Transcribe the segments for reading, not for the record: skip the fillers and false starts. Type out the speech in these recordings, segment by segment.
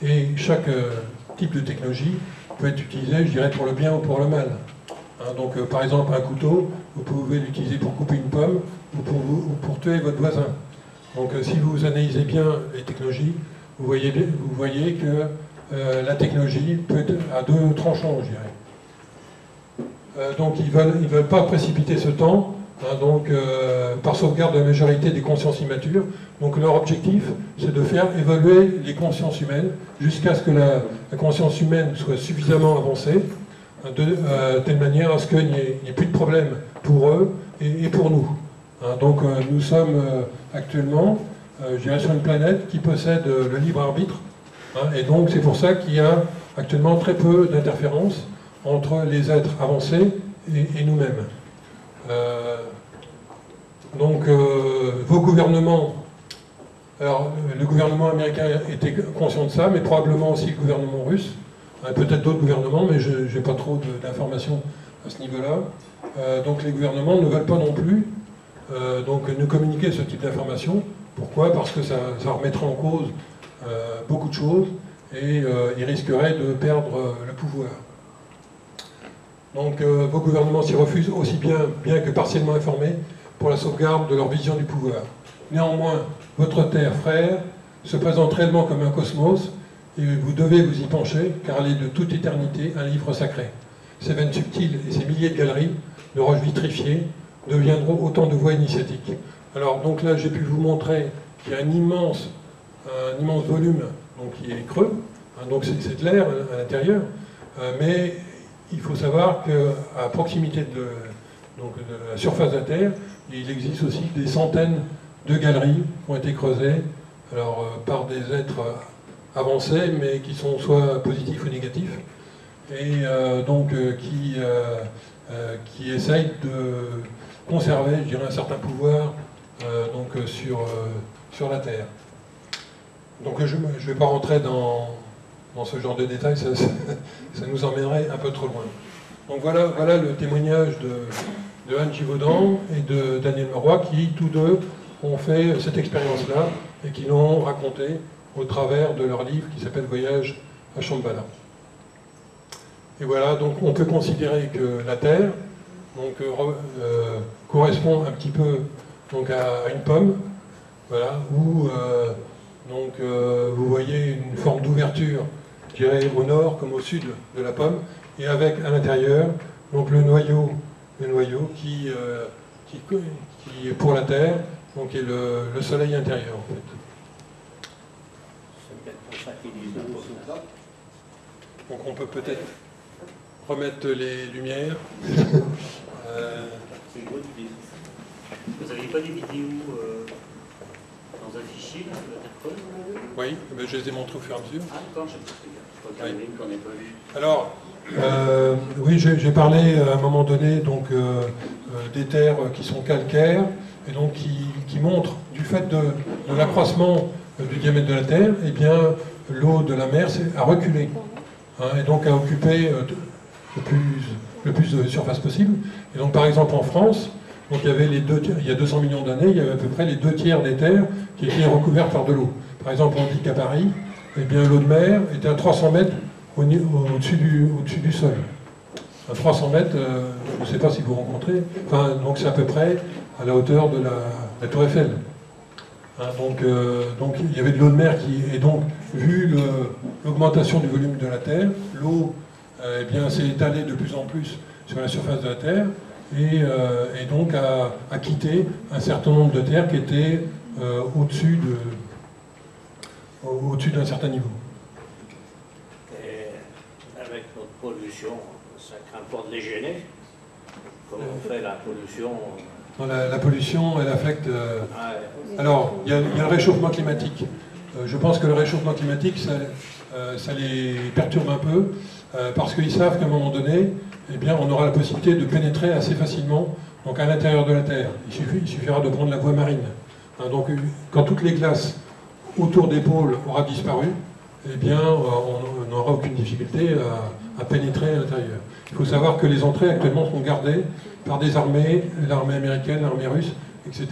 Et chaque type de technologie peut être utilisé, je dirais, pour le bien ou pour le mal. Hein, donc, par exemple, un couteau, vous pouvez l'utiliser pour couper une pomme ou pour tuer votre voisin. Donc, si vous analysez bien les technologies, vous voyez que la technologie peut être à deux tranchants, je dirais. Donc, ils veulent pas précipiter ce temps, hein, donc, par sauvegarde de la majorité des consciences immatures. Donc, leur objectif, c'est de faire évoluer les consciences humaines jusqu'à ce que la conscience humaine soit suffisamment avancée, de telle manière à ce qu'il n'y ait plus de problème pour eux et pour nous. Hein, donc, nous sommes actuellement, je dirais, sur une planète qui possède le libre arbitre, hein, et donc c'est pour ça qu'il y a actuellement très peu d'interférences entre les êtres avancés et nous-mêmes. Donc, vos gouvernements, alors le gouvernement américain était conscient de ça, mais probablement aussi le gouvernement russe, hein, peut-être d'autres gouvernements, mais je n'ai pas trop d'informations à ce niveau-là. Donc les gouvernements ne veulent pas non plus donc, nous communiquer ce type d'informations. Pourquoi? Parce que ça remettrait en cause beaucoup de choses et ils risqueraient de perdre le pouvoir. Donc vos gouvernements s'y refusent aussi bien que partiellement informés pour la sauvegarde de leur vision du pouvoir. Néanmoins, votre Terre, frère, se présente réellement comme un cosmos et vous devez vous y pencher car elle est de toute éternité un livre sacré. Ces veines subtiles et ces milliers de galeries de roches vitrifiées deviendront autant de voies initiatiques. Alors donc là j'ai pu vous montrer qu'il y a un immense volume donc, qui est creux, hein, donc c'est de l'air à l'intérieur, mais il faut savoir qu'à proximité de la surface de la Terre, il existe aussi des centaines de galeries qui ont été creusées alors, par des êtres avancés, mais qui sont soit positifs ou négatifs, et donc qui essayent de conserver, je dirais, un certain pouvoir donc, sur la Terre. Donc je ne vais pas rentrer dans ce genre de détails, ça nous emmènerait un peu trop loin. Donc voilà le témoignage de Anne Givaudan et de Daniel Leroy qui, tous deux, ont fait cette expérience-là et qui l'ont racontée au travers de leur livre qui s'appelle Voyage à Shambhala. Et voilà, donc on peut considérer que la Terre donc, correspond un petit peu donc, à une pomme, voilà, où donc, vous voyez une forme d'ouverture, je dirais au nord comme au sud de la pomme, et avec à l'intérieur donc le noyau qui pour la Terre donc, est le soleil intérieur en fait. C'est peut-être pour ça qu'ils disent ça. Donc on peut peut-être remettre les lumières. C'est une bonne idée. Vous n'avez pas des vidéos dans un fichier là, de la Terre? Oui, mais je les ai montrées au fur et à mesure. Ah d'accord, je crois qu'il y en a une qu'on n'a pas vue. Alors, oui, j'ai parlé à un moment donné donc, des terres qui sont calcaires et donc qui montrent, du fait de l'accroissement du diamètre de la Terre, eh bien, l'eau de la mer a reculé, hein, et donc a occupé le plus de surface possible. Et donc, par exemple, en France, donc, il y avait il y a 200 millions d'années, il y avait à peu près les 2/3 des terres qui étaient recouvertes par de l'eau. Par exemple, on dit qu'à Paris, eh bien, l'eau de mer était à 300 mètres au-dessus du sol. À 300 mètres, je ne sais pas si vous rencontrez, enfin, donc c'est à peu près à la hauteur de la Tour Eiffel. Hein, donc il y avait de l'eau de mer et donc, vu l'augmentation du volume de la Terre, l'eau eh bien, s'est étalée de plus en plus sur la surface de la Terre et donc a quitté un certain nombre de terres qui étaient au-dessus d'un certain niveau. Et avec notre pollution, ça craint pas de les gêner. Comment on fait la pollution? La pollution, elle affecte... Alors, il y a le réchauffement climatique. Je pense que le réchauffement climatique, ça les perturbe un peu, parce qu'ils savent qu'à un moment donné, eh bien, on aura la possibilité de pénétrer assez facilement donc à l'intérieur de la Terre. Il suffira de prendre la voie marine. Hein, donc, quand toutes les glaces autour des pôles aura disparu, eh bien, on n'aura aucune difficulté à pénétrer à l'intérieur. Il faut savoir que les entrées actuellement sont gardées par des armées, l'armée américaine, l'armée russe, etc.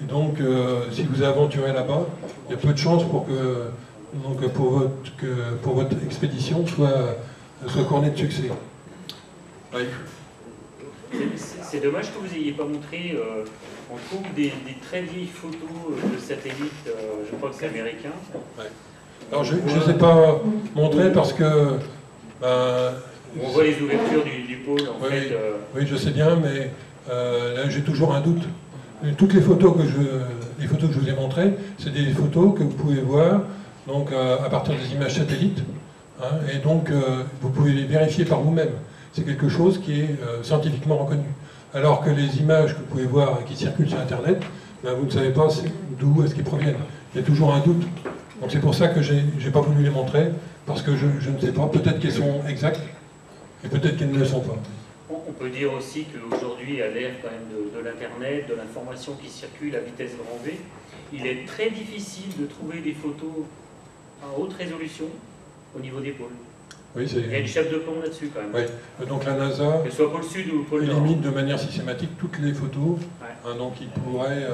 Et donc, si vous aventurez là-bas, il y a peu de chances pour que donc pour votre expédition soit couronnée de succès. Oui. C'est dommage que vous n'ayez pas montré, on trouve des très vieilles photos de satellites, je crois que c'est américain. Ouais. Alors je ne les ai pas montrées parce que... on voit les ouvertures du pôle, en fait. Oui, je sais bien, mais là j'ai toujours un doute. Toutes les photos que je vous ai montrées, c'est des photos que vous pouvez voir donc, à partir des images satellites, hein, et donc vous pouvez les vérifier par vous-même. C'est quelque chose qui est scientifiquement reconnu. Alors que les images que vous pouvez voir et qui circulent sur Internet, ben, vous ne savez pas d'où est-ce qu'ils proviennent. Il y a toujours un doute. Donc c'est pour ça que je n'ai pas voulu les montrer, parce que je ne sais pas, peut-être qu'elles sont exactes, et peut-être qu'elles ne le sont pas. On peut dire aussi qu'aujourd'hui, à l'ère quand même de l'Internet, de l'information qui circule à vitesse grand V, il est très difficile de trouver des photos à haute résolution au niveau des pôles. Oui, il y a une chape de plomb là-dessus quand même. Oui. Donc la NASA que ce soit pôle sud ou pôle nord, élimine de manière systématique toutes les photos. Ouais. Hein, donc il pourrait...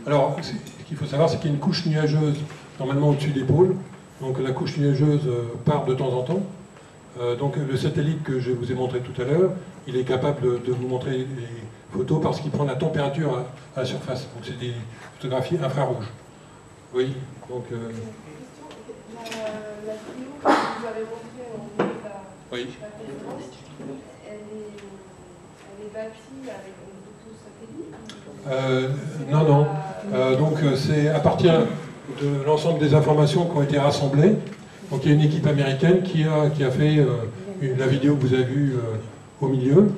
Alors, ce qu'il faut savoir, c'est qu'il y a une couche nuageuse normalement au-dessus des pôles. Donc la couche nuageuse part de temps en temps. Donc le satellite que je vous ai montré tout à l'heure, il est capable de vous montrer les photos parce qu'il prend la température à la surface. Donc c'est des photographies infrarouges. Oui, donc... La vidéo que vous avez montrée au niveau de la conférence, elle est bâtie avec des photos satellites non. Donc c'est à partir de l'ensemble des informations qui ont été rassemblées. Donc il y a une équipe américaine qui a fait la vidéo que vous avez vue au milieu.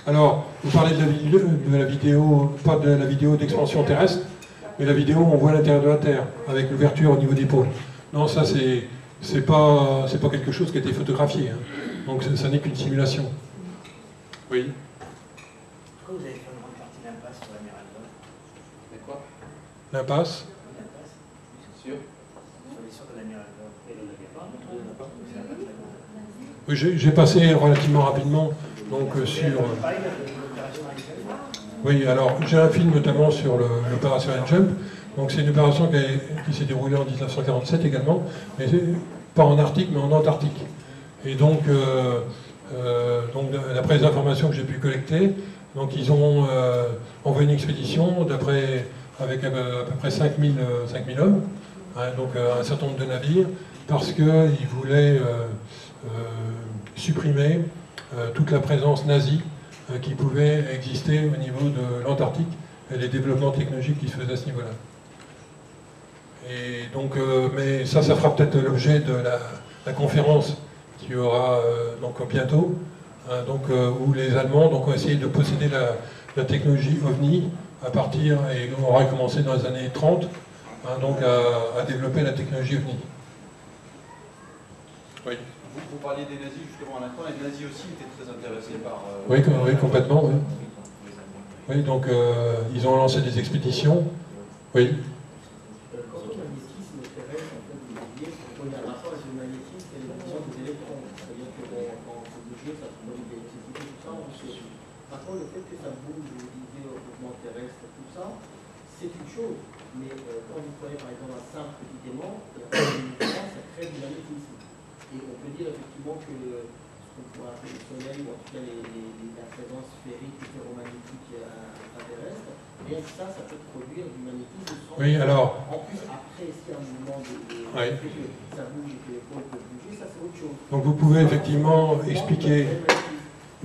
Alors, vous parlez de la vidéo, pas de la vidéo d'expansion terrestre, mais la vidéo où on voit l'intérieur de la Terre, avec l'ouverture au niveau des pôles. Non, ça c'est pas quelque chose qui a été photographié. Hein. Donc ça n'est qu'une simulation. Oui. Pourquoi vous avez fait une grande partie de l'impasse sur la mer Alba? Mais quoi? L'impasse. L'impasse? C'est sûr? Sur les sorts de la mer Alba. et on n'avait pas. C'est un peu très grand. Oui, j'ai passé relativement rapidement donc, sur... Oui, alors j'ai un film notamment sur l'opération Jump. Donc c'est une opération qui s'est déroulée en 1947 également, mais pas en Arctique, mais en Antarctique. Et donc d'après les informations que j'ai pu collecter, donc ils ont envoyé une expédition avec à peu près 5000 hommes, hein, donc un certain nombre de navires, parce qu'ils voulaient supprimer toute la présence nazie qui pouvait exister au niveau de l'Antarctique et les développements technologiques qui se faisaient à ce niveau-là. Et donc, mais ça fera peut-être l'objet de la conférence qui aura donc bientôt, hein, donc, où les Allemands donc, ont essayé de posséder la technologie OVNI à partir, et on aura commencé dans les années 30, hein, donc à développer la technologie OVNI. Oui. Vous parliez des nazis justement à l'instant, les nazis aussi étaient très intéressés par... Oui, complètement, oui. Oui, donc ils ont lancé des expéditions. Oui. Quant au magnétisme terrestre, en fait, vous disiez, il y a un rapport avec le magnétisme et l'émission des électrons. C'est-à-dire que quand c'est bougé, ça produit de l'électricité, tout ça, on reçoit. Par contre, le fait que ça bouge, vous disiez, au mouvement terrestre, tout ça, c'est une chose. Mais quand vous prenez par exemple un simple petit aimant, et après le mouvement, ça crée du magnétisme. Et on peut dire effectivement que ce qu'on pourrait appeler le soleil, ou en tout cas la présence sphérique ou ferromagnétique intraterrestre, bien ça peut produire du magnétisme sans... Oui, alors... En plus, après, s'il y a un mouvement Oui. que ça bouge et que les pôles peuvent bouger, ça c'est autre chose. Donc vous pouvez effectivement expliquer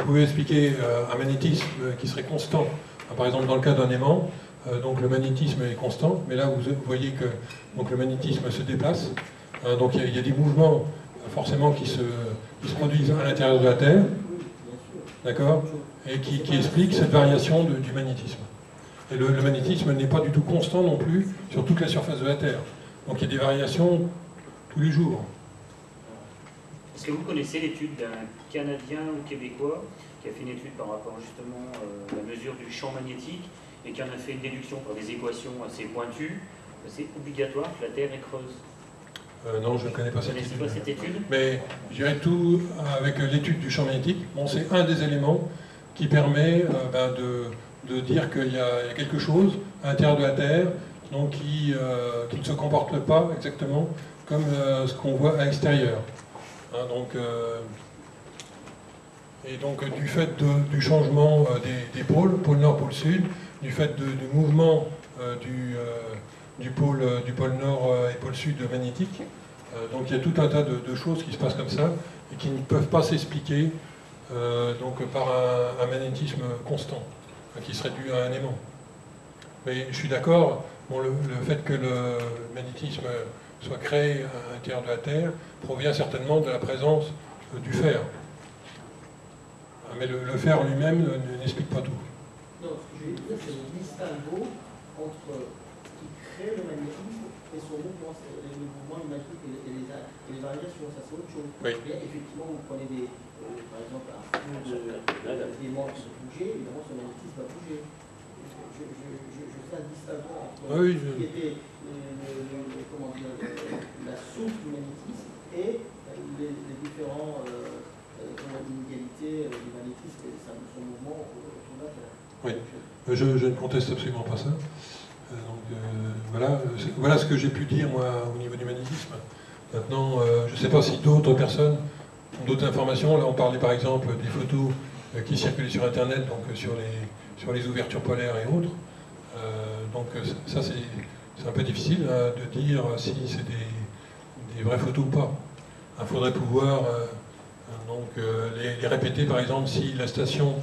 un magnétisme qui serait constant. Par exemple, dans le cas d'un aimant, donc le magnétisme est constant, mais là vous voyez que donc, le magnétisme se déplace. Donc il y a des mouvements forcément qui se produisent à l'intérieur de la Terre, d'accord, et qui expliquent cette variation du magnétisme. Et le magnétisme n'est pas du tout constant non plus sur toute la surface de la Terre. Donc il y a des variations tous les jours. Est-ce que vous connaissez l'étude d'un Canadien ou Québécois qui a fait une étude par rapport justement à la mesure du champ magnétique et qui en a fait une déduction par des équations assez pointues? C'est obligatoire que la Terre est creuse. Non, je ne connais pas cette étude. Vous ne connaissez pas cette étude? Mais je dirais tout avec l'étude du champ magnétique. Bon, c'est un des éléments qui permet de dire qu'il y a quelque chose à l'intérieur de la Terre donc qui ne se comporte pas exactement comme ce qu'on voit à l'extérieur. Hein, et donc du fait du changement des pôles, pôle nord, pôle sud, du fait du mouvement du pôle nord et pôle sud magnétique, donc il y a tout un tas de choses qui se passent comme ça et qui ne peuvent pas s'expliquer par un magnétisme constant, qui serait dû à un aimant. Mais je suis d'accord, bon, le fait que le magnétisme soit créé à l'intérieur de la Terre provient certainement de la présence du fer. Mais le fer lui-même n'explique pas tout. Non, ce que je veux dire, c'est le distinguo entre ce qui crée le magnétisme et son mouvement, le mouvement magnétique et les variations, ça c'est autre chose. Oui. Et effectivement, vous prenez par exemple un flot d'éléments qui se bouger, évidemment ce magnétisme va bouger. Je fais un distinguo entre ce qui était la source du magnétisme et les différents inégalités du magnétisme et son mouvement autour de la Terre. Oui, je ne conteste absolument pas ça. Voilà ce que j'ai pu dire moi au niveau du magnétisme. Maintenant, je ne sais pas si d'autres personnes ont d'autres informations. Là, on parlait par exemple des photos qui circulaient sur Internet, donc sur les ouvertures polaires et autres. Donc ça, c'est un peu difficile de dire si c'est des vraies photos ou pas. Il faudrait pouvoir les répéter, par exemple, si la station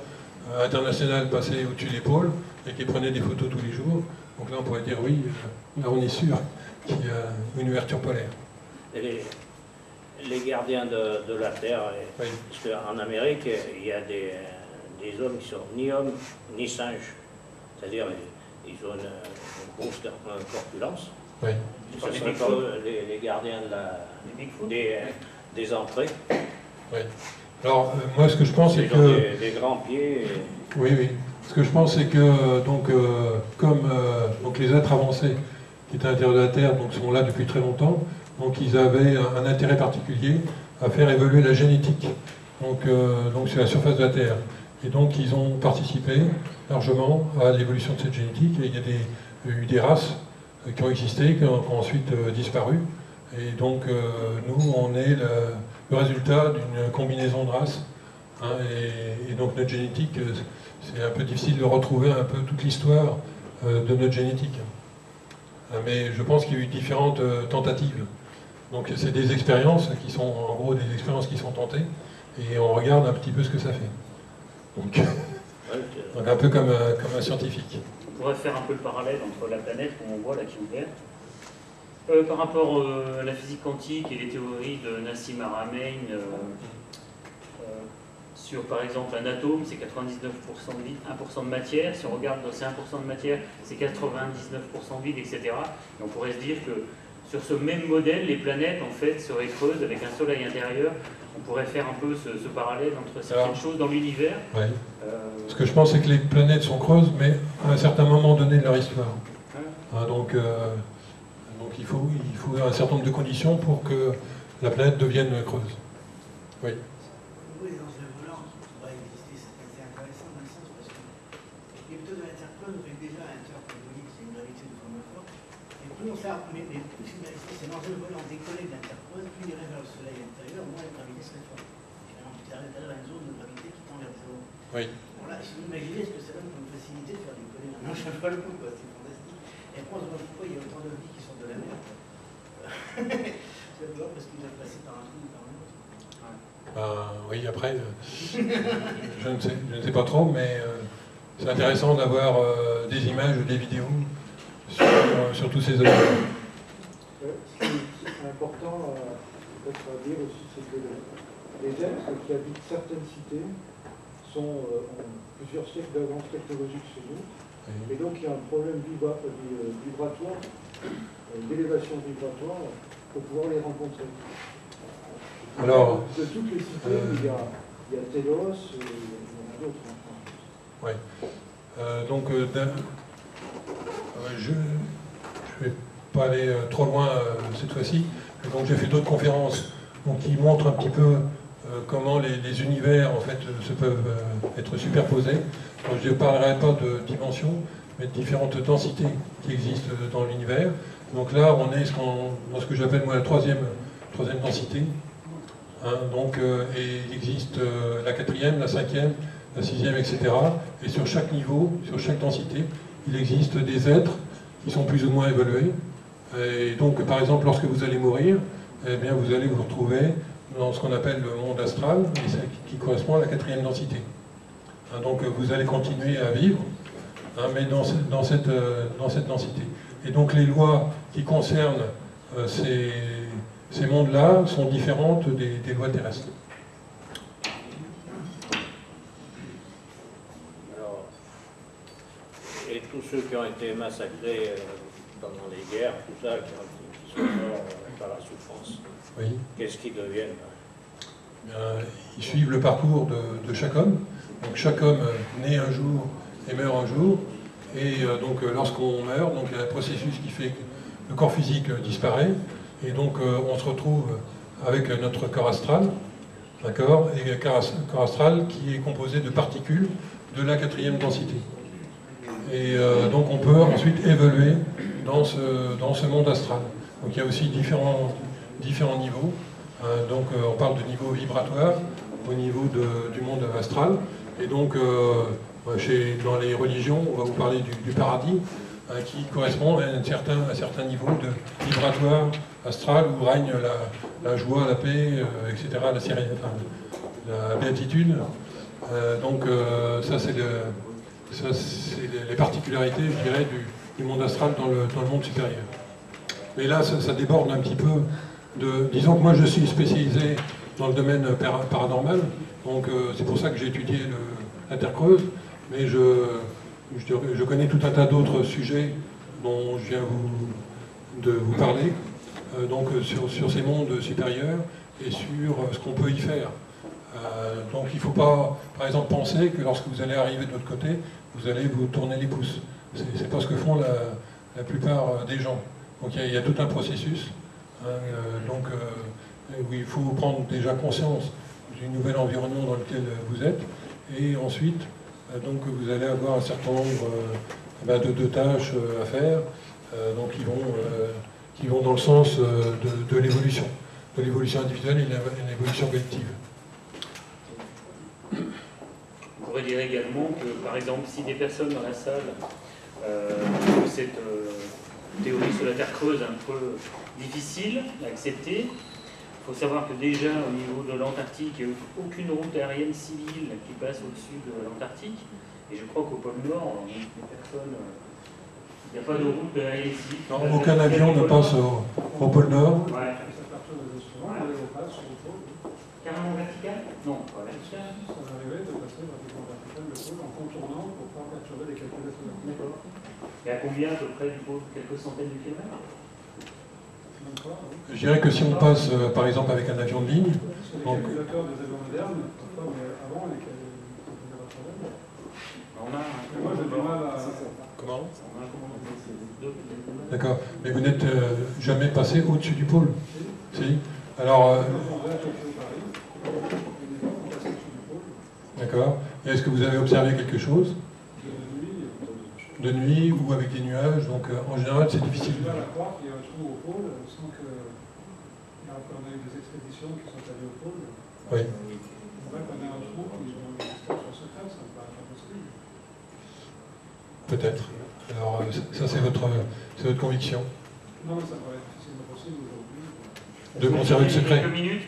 internationale passait au-dessus des pôles et qui prenait des photos tous les jours. Donc là, on pourrait dire oui, là on est sûr qu'il y a une ouverture polaire. Et les gardiens de la Terre, Oui. parce qu'en Amérique, il y a des hommes qui sont ni hommes ni singes. C'est-à-dire, ils ont une grosse corpulence. Oui. Ce ne seraient pas les gardiens des entrées. Oui. Alors, moi, ce que je pense, c'est Ils ont que... des grands pieds. Oui, oui. Ce que je pense, c'est que, comme les êtres avancés qui étaient à l'intérieur de la Terre sont là depuis très longtemps, donc ils avaient un intérêt particulier à faire évoluer la génétique sur la surface de la Terre. Et donc, ils ont participé largement à l'évolution de cette génétique. Et il y a eu des races qui ont existé, qui ont ensuite disparu. Et donc, nous, on est le résultat d'une combinaison de races. Hein, et donc, notre génétique, c'est un peu difficile de retrouver un peu toute l'histoire de notre génétique. Mais je pense qu'il y a eu différentes tentatives. Donc, c'est des expériences qui sont, en gros, des expériences qui sont tentées. Et on regarde un petit peu ce que ça fait. Donc un peu comme un scientifique. On pourrait faire un peu le parallèle entre la planète qu'on voit là qui est ouverte. Par rapport à la physique quantique et les théories de Nassim Haramein sur par exemple un atome, c'est 99% de vide, 1% de matière. Si on regarde, c'est 1% de matière, c'est 99% vide, etc. Et on pourrait se dire que sur ce même modèle, les planètes en fait seraient creuses avec un soleil intérieur. On pourrait faire un peu ce parallèle entre certaines choses dans l'univers. Oui. Ce que je pense, c'est que les planètes sont creuses, mais à un certain moment donné de leur histoire. Hein, donc il faut un certain nombre de conditions pour que la planète devienne creuse. Oui. Oui, dans ce volant qui pourrait exister, c'est assez intéressant dans le sens parce que les méthodes de l'interclone fait déjà un interpolonique, c'est une gravité de forme forte. Et plus on sait, c'est dans un volant décollé de l'interclone, plus il irait vers le soleil intérieur, moins la gravité serait forte. Finalement, tout à l'heure, une zone de gravité qui tend vers zéro. Oui. Bon, là, si vous imaginez ce que ça donne pour une facilité de faire décoller la manche à pas le coup, c'est fantastique. Et après, on se demande pourquoi il y a autant de vie qui sortent de la mer. C'est d'abord parce qu'ils doivent passer par un trou ou par un autre. Oui, après, je ne sais pas trop, mais c'est intéressant d'avoir des images ou des vidéos sur tous ces éléments. Ce qui est important peut-être à dire aussi, c'est que les êtres qui habitent certaines cités ont plusieurs siècles d'avance technologique sur nous. Et donc il y a un problème vibratoire, d'élévation vibratoire, pour pouvoir les rencontrer. Alors, de toutes les cités, il y a Télos, il y en a d'autres en France. Oui. Je ne vais pas aller trop loin cette fois-ci. Donc j'ai fait d'autres conférences qui montrent un petit peu comment les univers en fait se peuvent être superposés. Donc, je ne parlerai pas de dimensions, mais de différentes densités qui existent dans l'univers. Donc là, on est dans ce que j'appelle moi la troisième densité. Hein, donc, et il existe la quatrième, la cinquième, la sixième, etc. Et sur chaque niveau, sur chaque densité, il existe des êtres qui sont plus ou moins évolués. Et donc, par exemple, lorsque vous allez mourir, eh bien, vous allez vous retrouver dans ce qu'on appelle le monde astral, qui correspond à la quatrième densité. Hein, donc, vous allez continuer à vivre, hein, mais dans cette densité. Et donc, les lois qui concernent ces mondes-là sont différentes des lois terrestres. Alors, et tous ceux qui ont été massacrés pendant les guerres, tout ça, qui sont morts par la souffrance, Oui. qu'est-ce qu'ils deviennent? Bien, ils suivent le parcours de chaque homme. Donc chaque homme naît un jour et meurt un jour. Et donc lorsqu'on meurt, donc il y a un processus qui fait que le corps physique disparaît. Et donc on se retrouve avec notre corps astral, d'accord, et un corps astral qui est composé de particules de la quatrième densité. Et donc on peut ensuite évoluer dans ce monde astral. Donc il y a aussi différents niveaux. Donc on parle de niveau vibratoire au niveau du monde astral. Et donc dans les religions, on va vous parler du paradis, qui correspond à un certain niveau de vibratoire astral où règne la joie, la paix, etc., la béatitude. Donc ça c'est les particularités, je dirais, du monde astral dans le monde supérieur. Mais là, ça déborde un petit peu disons que moi je suis spécialisé dans le domaine paranormal, donc c'est pour ça que j'ai étudié la Terre creuse, mais je connais tout un tas d'autres sujets dont je viens de vous parler, donc sur ces mondes supérieurs et sur ce qu'on peut y faire. Donc il ne faut pas, par exemple, penser que lorsque vous allez arriver de l'autre côté, vous allez vous tourner les pouces. C'est pas ce que font la plupart des gens. Donc il y a tout un processus. Où il faut prendre déjà conscience du nouvel environnement dans lequel vous êtes, et ensuite donc vous allez avoir un certain nombre de tâches à faire, donc qui vont dans le sens de l'évolution individuelle et l'évolution collective. On pourrait dire également que, par exemple, si des personnes dans la salle trouvent cette théorie sur la Terre creuse un peu difficile à accepter, il faut savoir que déjà au niveau de l'Antarctique, il n'y a aucune route aérienne civile qui passe au-dessus de l'Antarctique. Et je crois qu'au pôle Nord, les personnes, il n'y a pas de route aérienne civile. Non, aucun avion ne passe au pôle Nord. Ouais. Carrément vertical? Non, pas vertical. Ça m'arrivait de passer verticalement vertical le pôle en contournant pour ne pas perturber les calculations. D'accord. Et à combien à peu près du pôle? Quelques centaines de kilomètres? Je dirais que si on passe, par exemple, avec un avion de ligne... Les calculateurs des avions modernes, parfois, mais avant, les calculateurs... Moi, j'ai du mal à... Comment? D'accord. Mais vous n'êtes jamais passé au-dessus du pôle? Si. Alors... D'accord. Et est-ce que vous avez observé quelque chose? De nuit ou avec des nuages, donc en général c'est difficile. On a croire qu'il y a un trou au pôle sans que... On a eu des expéditions qui sont allées au pôle. Oui. On voit qu'on a un trou qui ont une extension secrète, ça me paraît pas possible. Peut-être. Alors ça c'est votre conviction. Non, mais ça me paraît difficilement possible aujourd'hui. De conserver le secret. Quelques minutes.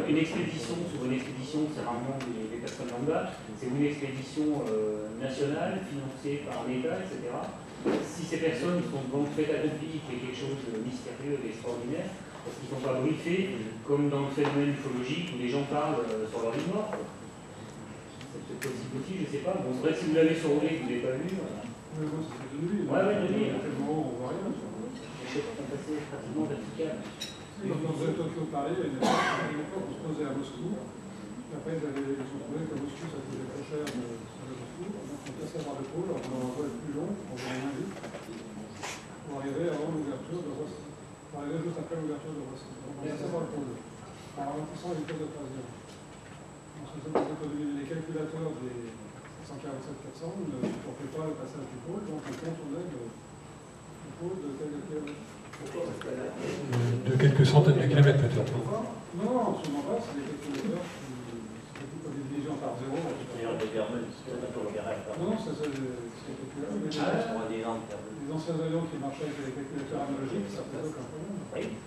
Une expédition, sur une expédition, c'est rarement des personnes lambda, c'est une expédition nationale, financée par l'État, etc. Si ces personnes sont devant le fait accompli, qui est quelque chose de mystérieux et extraordinaire, parce qu'ils ne sont pas briefés, comme dans le phénomène ufologique où les gens parlent sur leur vie morte. C'est peut-être possible aussi, je ne sais pas. Bon, c'est vrai que si vous l'avez survolé et que vous ne l'avez pas vu... Mais bon, c'était de nuit. Ouais, de nuit. À quel moment on voit rien. Je sais pas, on passait pratiquement vertical. Quand on faisait Tokyo-Paris, il y a une époque, on se posait à Moscou. Après, ils ont trouvé qu'à Moscou, ça coûtait très cher de Moscou. Donc, on passait par le pôle, on a un vol plus long, on va moins vite, pour arriver avant l'ouverture de Roissy. Pour arriver juste après l'ouverture de Roissy. Donc, on passait par le pôle, en ralentissant les vitesses de croisière. On se faisait des économies. Les calculateurs des 147-400 ne supportaient pas le passage du pôle, donc on contournait le pôle de tel et tel. De quelques centaines de kilomètres peut-être. Non, absolument pas, c'est des calculateurs qui font des divisions par zéro. Non, c'est des anciens avions qui marchaient avec des calculateurs analogiques, ça pose aucun problème.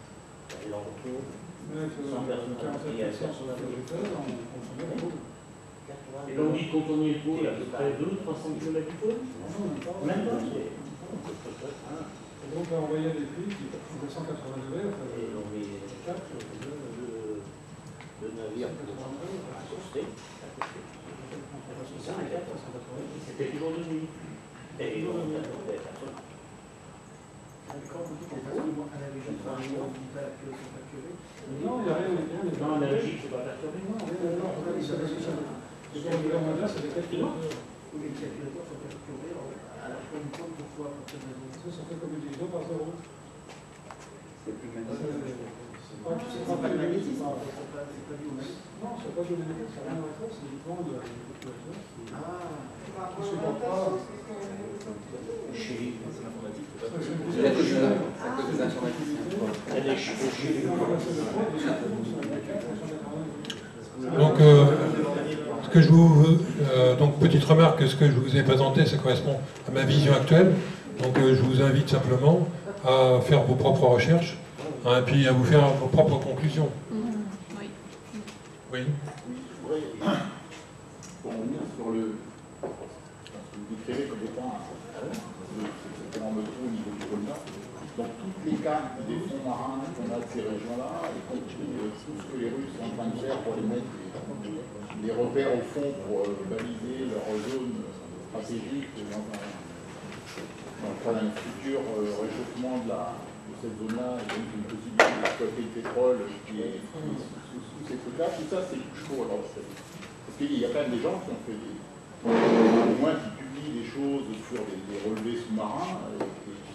Mais avec 47% sur la végétale, on fonctionnait la boule. Et donc, dit quand on est pour, à peu près 200 ou 300 km du pôle. Même pas. Et donc, on voyait des pluies qui faisaient 180 degrés. Et on met 4 de navires pour accoster. C'était toujours de nuit. Et on attendait personne. Quand vous dites que les instruments analogiques sont facturés, Non, il n'y a rien. Non, analogique, c'est pas perturbé. Non, c'est des calculateurs. où les calculateurs sont perturbés à la fois du temps pourquoi Ça fait comme une division par zéro. C'est plus le même. C'est pas le magnétisme, c'est pas dû au magnétisme. Non, c'est pas du magnétisme, ça n'a rien à voir, c'est uniquement de la calculateur. Ah, Qui ne supporte pas. Chez C'est à cause des informaticiens. Donc, donc, petite remarque, ce que je vous ai présenté, ça correspond à ma vision actuelle. Donc, je vous invite simplement à faire vos propres recherches, et puis à vous faire vos propres conclusions. Oui. Oui. Je voudrais, pour revenir sur le... Ce que vous décrivez comme étant ce phénomène au niveau du pôle Nord, dans toutes les cartes des fonds marins qu'on a de ces régions-là, y compris tout ce que les Russes sont en train de faire pour les mettre des repères au fond pour baliser leur zone stratégique dans un futur réchauffement de cette zone-là, et donc une possibilité d'exploiter le pétrole qui est sous ces trucs-là. Tout ça, c'est chaud. Alors, parce qu'il y a quand même des gens qui ont fait au moins qui publient des choses sur des relevés sous-marins, et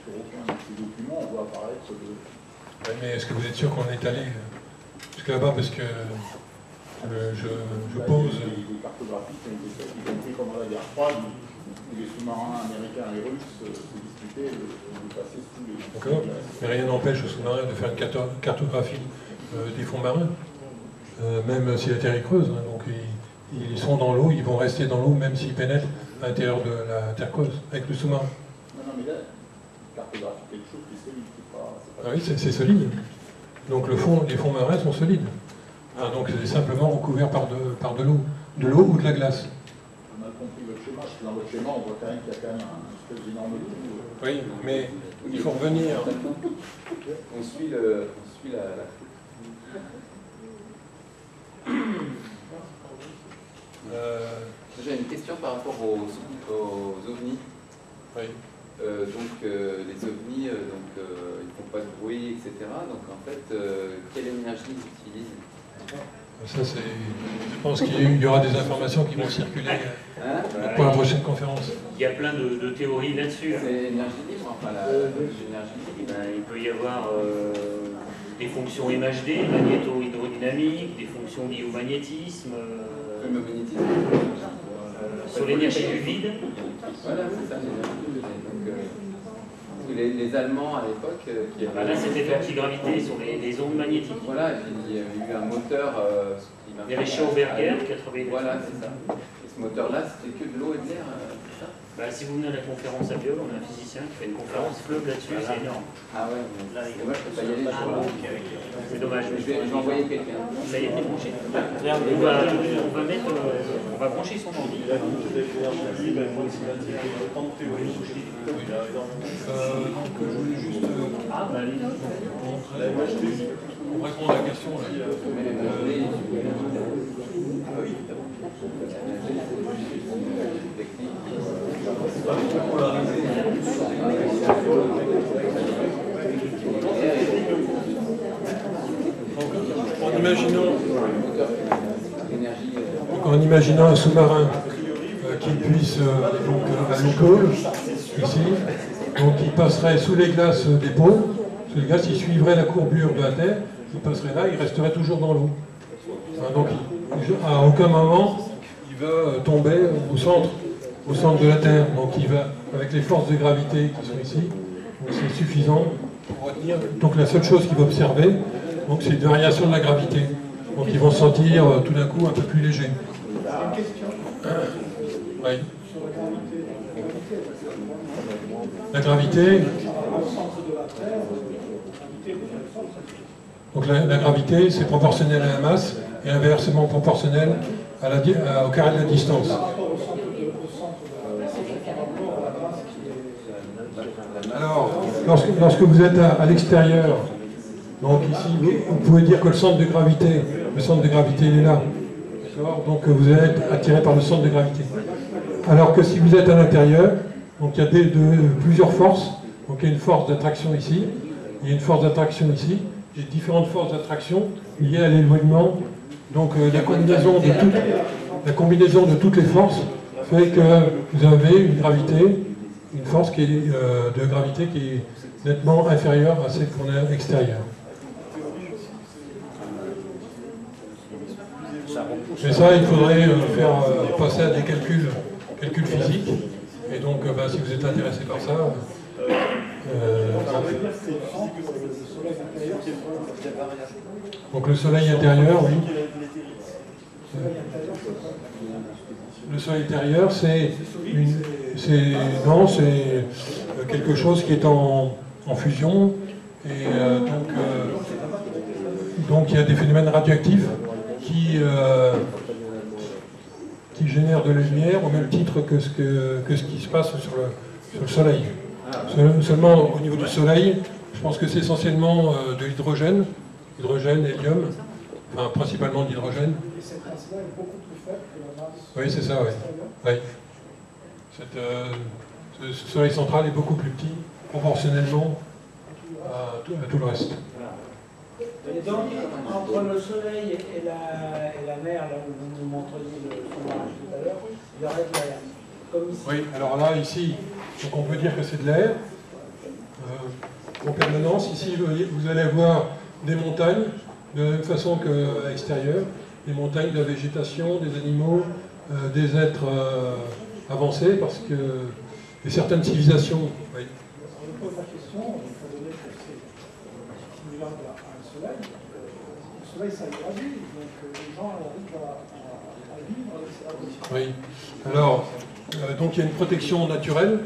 sur aucun de ces documents, on voit apparaître Ouais, mais est-ce que vous êtes sûr qu'on est allé jusque là-bas? Parce que je pose... des cartographies qui ont été faites, y compris pendant la guerre froide, où les sous-marins américains et russes se disputaient de passer sous les... D'accord. Mais rien n'empêche aux sous-marins de faire une cartographie des fonds marins, même si la Terre est creuse. Hein, donc ils sont dans l'eau, ils vont rester dans l'eau même s'ils pénètrent à l'intérieur de la Terre creuse, avec le sous-marin. Non, mais là, cartographie, quelque chose qui est solide, c'est pas... Ah oui, c'est solide. Donc les fonds marins sont solides. Ah, donc c'est simplement recouvert par de l'eau ou de la glace. On a compris votre schéma, parce que dans votre schéma, on voit quand même qu'il y a quand même un espèce d'énorme trou. Oui, mais il faut revenir. On suit la J'ai une question par rapport aux ovnis. Oui. Les ovnis, ils ne font pas de bruit, etc. Donc en fait, quelle énergie ils utilisent? Ça, je pense qu'il y aura des informations qui vont circuler pour la prochaine conférence. Il y a plein de théories là-dessus. C'est l'énergie libre, enfin l'énergie libre. Il peut y avoir des fonctions MHD, magnéto-hydrodynamique, des fonctions liées au magnétisme. Le magnétisme. Sur l'énergie du vide. Voilà, c'est ça, l'énergie du vide. Donc, les Allemands à l'époque qui avaient... Là, c'était l'antigravité sur les ondes magnétiques. Voilà, et puis il y avait eu un moteur... il y avait Schauberger qui a travaillé. Voilà, c'est ça. Et ce moteur-là, c'était que de l'eau et de l'air, c'est ça? Si vous venez à la conférence à Viol, on a un physicien qui fait une conférence fleuve là-dessus, c'est énorme. Ah ouais, mais là, moi je peux pas y aller sur là. C'est dommage. Je vais envoyer quelqu'un. Ça y est, t'es branché. On va brancher son ordi. Je voulais juste on répond à la question. En imaginant un sous-marin qui puisse à l'eau ici, donc il passerait sous les glaces des pôles, sous les glaces, il suivrait la courbure de la Terre, il passerait là, il resterait toujours dans l'eau. Donc à aucun moment il va tomber au centre de la Terre, donc il va avec les forces de gravité qui sont ici, c'est suffisant pour retenir. Donc la seule chose qu'ils vont observer, c'est une variation de la gravité. Donc ils vont se sentir tout d'un coup un peu plus légers. Une question. Oui. Sur la gravité. La gravité. Au centre de la Terre, la gravité est très forte. Donc la gravité, c'est proportionnel à la masse et inversement proportionnel au carré de la distance. Par rapport au centre de la Terre, c'est par rapport à la masse qui est... Alors, lorsque vous êtes à l'extérieur, donc ici, vous pouvez dire que le centre de gravité il est là. Donc vous êtes attiré par le centre de gravité. Alors que si vous êtes à l'intérieur, donc il y a plusieurs forces. Donc il y a une force d'attraction ici, il y a une force d'attraction ici, et différentes forces d'attraction liées à l'éloignement. Donc la combinaison de toutes les forces fait que vous avez une force de gravité qui est nettement inférieure à celle qu'on a extérieure. Mais ça, il faudrait faire passer à des calculs physiques. Et donc, si vous êtes intéressé par ça, donc le soleil intérieur, oui. Le soleil intérieur, c'est quelque chose qui est en fusion. Et donc il y a des phénomènes radioactifs qui génèrent de la lumière au même titre que ce qui se passe sur le Soleil. Seulement au niveau du Soleil, je pense que c'est essentiellement de l'hydrogène, hélium, enfin principalement d'hydrogène. Et cette masse-là est beaucoup plus faible que la masse... Oui, c'est ça, oui. Ce Soleil central est beaucoup plus petit, proportionnellement à tout le reste. Et donc, entre le Soleil et la mer, là où vous nous montriez le sondage tout à l'heure, il y aurait de l'air. Comme ici. Oui, alors là, ici, donc on peut dire que c'est de l'air. En permanence, ici, vous allez avoir des montagnes, de la même façon qu'à l'extérieur, des montagnes de végétation, des animaux, des êtres avancés, parce que certaines civilisations... Oui. On pose la question, étant donné que c'est similaire à un soleil, le soleil ça irradie, donc les gens arrivent à vivre avec ces radiations. Oui, alors, donc il y a une protection naturelle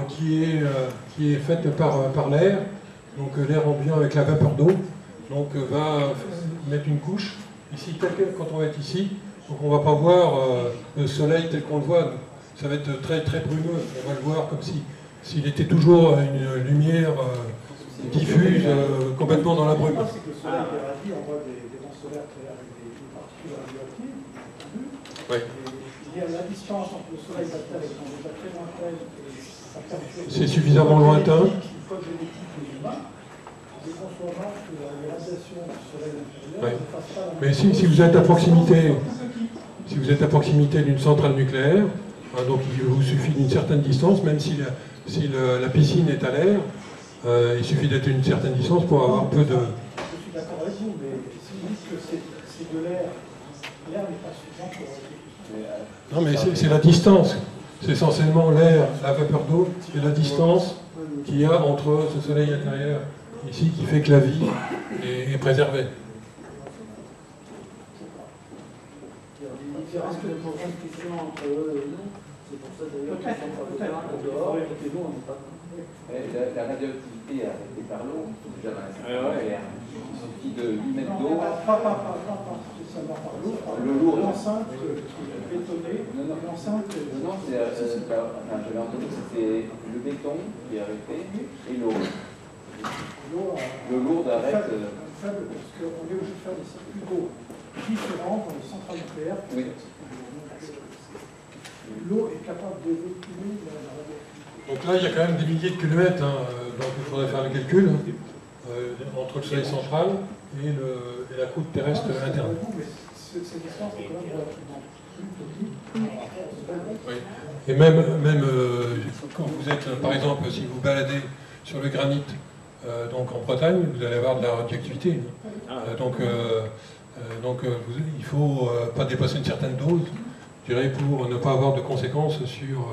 qui est faite par l'air, donc l'air ambiant avec la vapeur d'eau, donc va mettre une couche, ici, quand on va être ici, donc on ne va pas voir le soleil tel qu'on le voit, ça va être très très brumeux, on va le voir comme s'il était toujours une lumière diffuse complètement dans la brume. C'est que le soleil irradie, on voit des vents solaires avec des particules radioactives, Oui. Il y a la distance entre le soleil et la Terre étant déjà très lointaine et ça perturbe... C'est suffisamment lointain. Le code génétique des humains, c'est concevable que les radiations du soleil intérieur ne fassent pas la même chose. Mais si vous êtes à proximité d'une centrale nucléaire, donc il vous suffit d'une certaine distance, même si la piscine est à l'air, il suffit d'être à une certaine distance pour avoir peu de... Je suis d'accord avec vous, mais si vous dites que c'est de l'air, l'air n'est pas suffisant pour... Non, mais c'est la distance. C'est essentiellement l'air, la vapeur d'eau, et la distance qu'il y a entre ce soleil intérieur ici qui fait que la vie est préservée. Il y a des différences de construction entre eux et nous. C'est pour ça d'ailleurs qu'ils sont pas dehors et que nous on n'est pas. La radioactivité arrêtée par l'eau, déjà dans la circulaire, il suffit de 8 mètres d'eau. Pas spécialement par l'eau, Le lourd. l'enceinte bétonnée, l'enceinte... Non, j'avais entendu que c'était le béton qui est arrêté et l'eau. Le lourd arrête... Faible, parce qu'on est obligé de faire des circuits d'eau différents dans les centrales nucléaires. Oui. L'eau est capable d'évacuer la radioactivité. Donc là, il y a quand même des milliers de kilomètres, donc il faudrait faire le calcul, entre le soleil central et la croûte terrestre interne. Ces distances sont quand même relativement plus petites. Oui. Et même quand vous êtes, par exemple, si vous baladez sur le granit, donc en Bretagne, vous allez avoir de la radioactivité. Donc il ne faut pas dépasser une certaine dose, je dirais, pour ne pas avoir de conséquences sur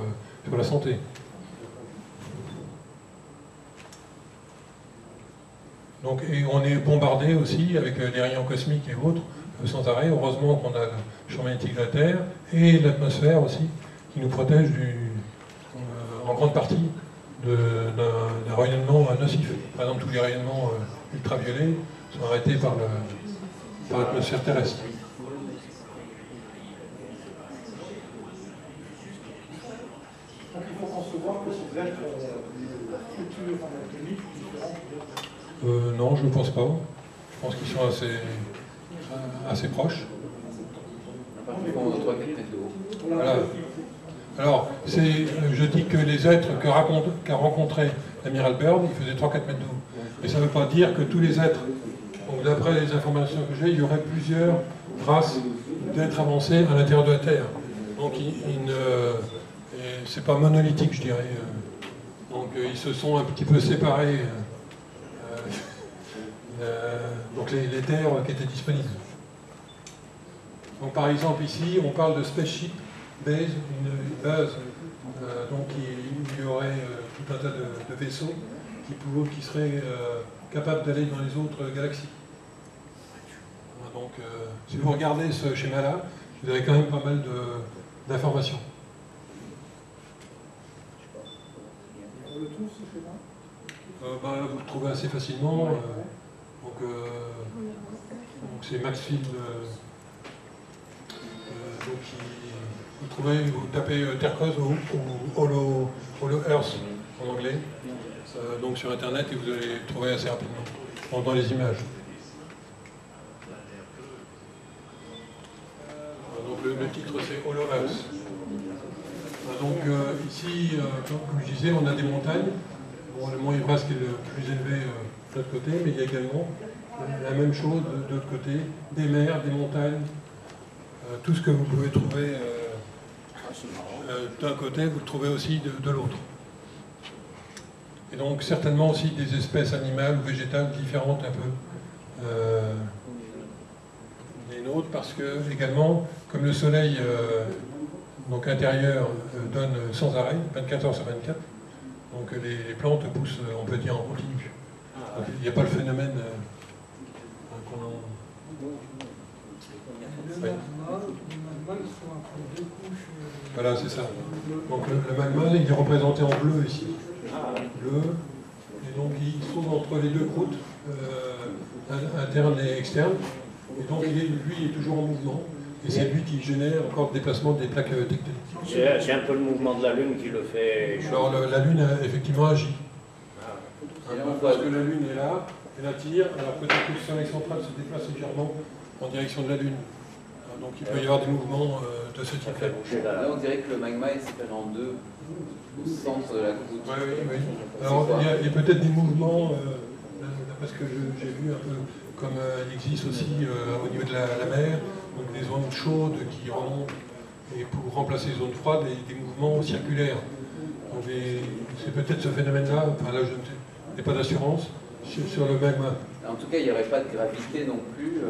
la santé. Donc, et on est bombardé aussi avec les rayons cosmiques et autres sans arrêt. Heureusement qu'on a le champ magnétique de la Terre et l'atmosphère aussi qui nous protège en grande partie d'un rayonnement nocif. Par exemple, tous les rayonnements ultraviolets sont arrêtés par l'atmosphère terrestre. Donc il faut concevoir que ces êtres ont une structure anatomique différente. Non, je ne pense pas. Je pense qu'ils sont assez proches. Voilà. Alors, je dis que les êtres qu'a rencontré l'amiral Byrd, il faisait 3-4 mètres de haut. Mais ça ne veut pas dire que tous les êtres, donc d'après les informations que j'ai, il y aurait plusieurs races d'êtres avancés à l'intérieur de la Terre. Donc, c'est pas monolithique, je dirais. Donc, ils se sont un petit peu séparés. Donc, les terres qui étaient disponibles. Donc, par exemple, ici, on parle de spaceship base, une base. Donc, il y aurait tout un tas de vaisseaux qui seraient capables d'aller dans les autres galaxies. Donc, si vous regardez ce schéma-là, vous avez quand même pas mal d'informations. On le trouve ce schéma? Vous le trouvez assez facilement. Donc c'est Maxfield. Vous tapez Tercos ou Hollow Earth en anglais, donc sur internet, et vous allez le trouver assez rapidement dans les images. Donc le titre c'est Hollow Earth. Donc ici, comme je disais, on a des montagnes. Bon, le mont Everest qui est le plus élevé de l'autre côté, mais il y a également la même chose de l'autre côté, des mers, des montagnes, tout ce que vous pouvez trouver d'un côté, vous le trouvez aussi de l'autre. Et donc certainement aussi des espèces animales ou végétales différentes un peu des nôtres, parce que également, comme le soleil donc intérieur donne sans arrêt, 24 heures sur 24, donc les plantes poussent, on peut dire, en continu. Donc, il n'y a pas le phénomène qu'on en... Oui. Voilà, c'est ça. Donc le magma, il est représenté en bleu ici. Bleu. Et donc il se trouve entre les deux croûtes, interne et externe. Et donc lui, il est toujours en mouvement. Et c'est lui qui génère encore le déplacement des plaques tectoniques. C'est un peu le mouvement de la Lune qui le fait chaud. Alors la Lune a effectivement agi. Parce que la Lune est là, elle attire, alors peut-être que le Soleil central se déplace légèrement en direction de la Lune. Donc il peut y avoir des mouvements de ce type-là. Là, on dirait que le magma est séparé en deux au centre de la croûte. Oui. Alors il y a peut-être des mouvements, parce que j'ai vu un peu comme il existe aussi au niveau de la mer, donc des zones chaudes qui remontent, et pour remplacer les zones froides, des mouvements circulaires. Donc c'est peut-être ce phénomène-là, enfin là je n'ai pas d'assurance sur le magma. En tout cas, il n'y aurait pas de gravité non plus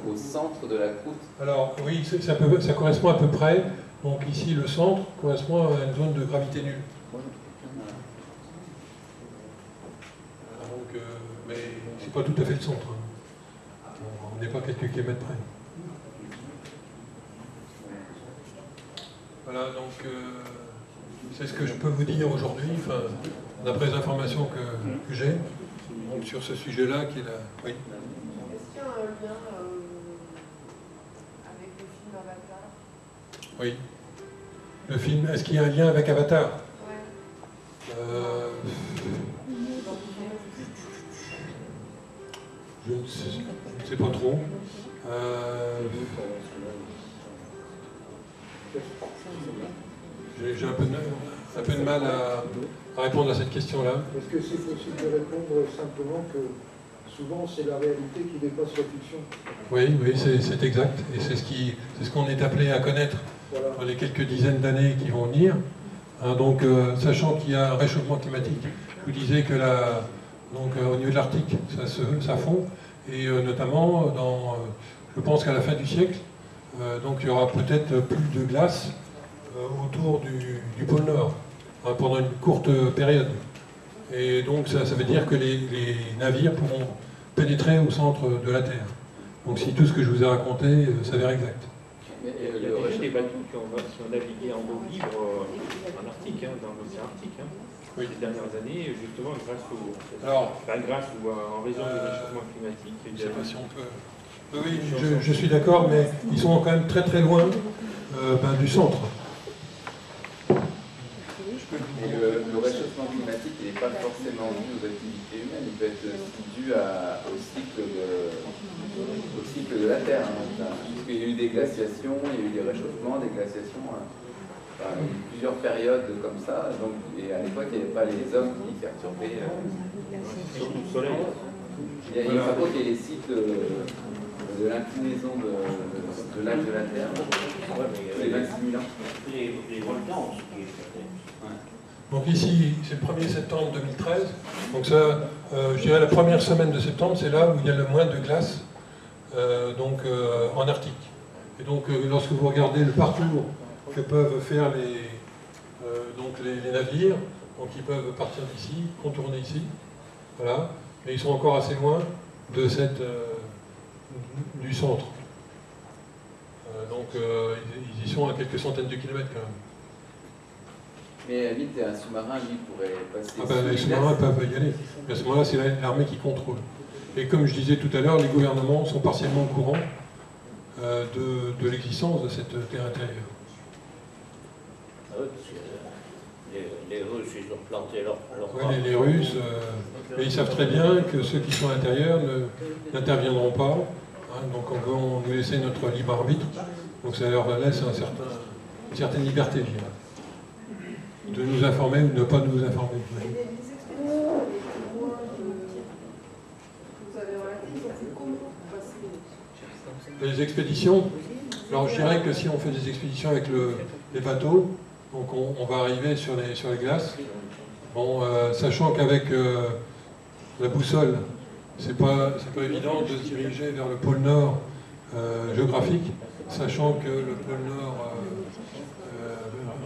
au centre de la croûte. Alors oui, ça correspond à peu près. Donc ici, le centre correspond à une zone de gravité nulle. Donc, mais c'est pas tout à fait le centre. On n'est pas quelques kilomètres près. Voilà, donc c'est ce que je peux vous dire aujourd'hui, enfin, d'après les informations que j'ai. Donc sur ce sujet-là, qui est là. Oui. Est-ce qu'il y a un lien avec le film Avatar? Oui. Le film, est-ce qu'il y a un lien avec Avatar? Ouais. Je ne sais pas trop. J'ai un peu de mal à répondre à cette question-là. Est-ce que c'est possible de répondre simplement que souvent c'est la réalité qui dépasse la fiction? Oui, c'est exact. Et c'est ce qu'on est appelé à connaître dans les quelques dizaines d'années qui vont venir. Donc, sachant qu'il y a un réchauffement climatique, je vous disais que au niveau de l'Arctique, ça fond. Et notamment, je pense qu'à la fin du siècle, donc il y aura peut-être plus de glace autour du pôle Nord, pendant une courte période. Et donc ça veut dire que les navires pourront pénétrer au centre de la Terre. Donc si tout ce que je vous ai raconté s'avère exact. Mais, Il y a déjà des bateaux qui ont navigué en eau libre en Arctique, dans l'océan Arctique. Oui. Ces dernières années, justement, grâce ou en raison du réchauffement climatique. Je ne sais pas si on peut... Oui, je suis d'accord, mais ils sont quand même très très loin du centre. Mais le réchauffement climatique n'est pas forcément dû aux activités humaines, il peut être aussi dû au cycle de la Terre. Puisqu'il y a eu des glaciations, il y a eu des réchauffements, des glaciations, il y a eu plusieurs périodes comme ça. Donc, et à l'époque, il n'y avait pas les hommes qui perturbaient surtout le soleil. Il y a les cycles de l'inclinaison de l'axe de la Terre, les 26 000 ans. Les volcans aussi. Donc ici, c'est le 1er septembre 2013. Donc ça, je dirais la première semaine de septembre, c'est là où il y a le moins de glace en Arctique. Et donc lorsque vous regardez le parcours que peuvent faire les navires, donc ils peuvent partir d'ici, contourner ici, voilà, mais ils sont encore assez loin de du centre. Ils y sont à quelques centaines de kilomètres quand même. Mais à la limite, un sous-marin, lui, pourrait passer... Les sous-marins peuvent y aller. Mais à ce moment-là, c'est l'armée qui contrôle. Et comme je disais tout à l'heure, les gouvernements sont partiellement au courant de l'existence de cette terre intérieure. Ah oui, parce que les Russes, ils ont planté leur Oui, les Russes, mais ils savent très bien que ceux qui sont à l'intérieur n'interviendront pas. Donc on veut nous laisser notre libre arbitre. Donc ça leur laisse une certaine liberté, je dirais, de nous informer ou de ne pas nous informer. Et les expéditions, les témoins que vous avez relatés, ils ont fait comment pour passer? Les expéditions, alors je dirais que si on fait des expéditions avec les bateaux, donc on va arriver sur les glaces, sachant qu'avec la boussole, c'est pas évident de se diriger vers le pôle Nord géographique, sachant que le pôle Nord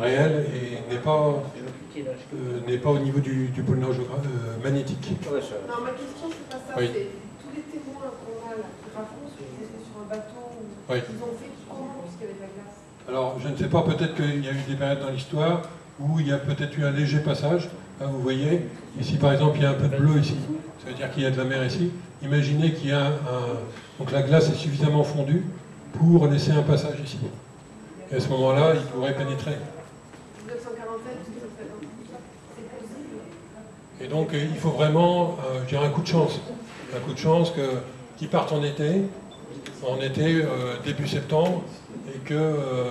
réel n'est pas au niveau du pôle Nord magnétique. Non, ma question, c'est pas ça. Oui. C'est tous les témoins qu'on a là, qui racontent qu'ils étaient sur un bateau, Oui. qu'ils ont fait comment puisqu'il y avait de la glace? Alors, je ne sais pas, peut-être qu'il y a eu des périodes dans l'histoire où il y a peut-être eu un léger passage. Là, vous voyez, ici par exemple, il y a un peu de bleu ici. Ça veut dire qu'il y a de la mer ici. Imaginez qu'il y a donc la glace est suffisamment fondue pour laisser un passage ici. Et à ce moment-là, il pourrait pénétrer. 1947, c'est possible. Et donc, il faut vraiment, je dirais, un coup de chance. Un coup de chance qu'ils partent en été début septembre, et que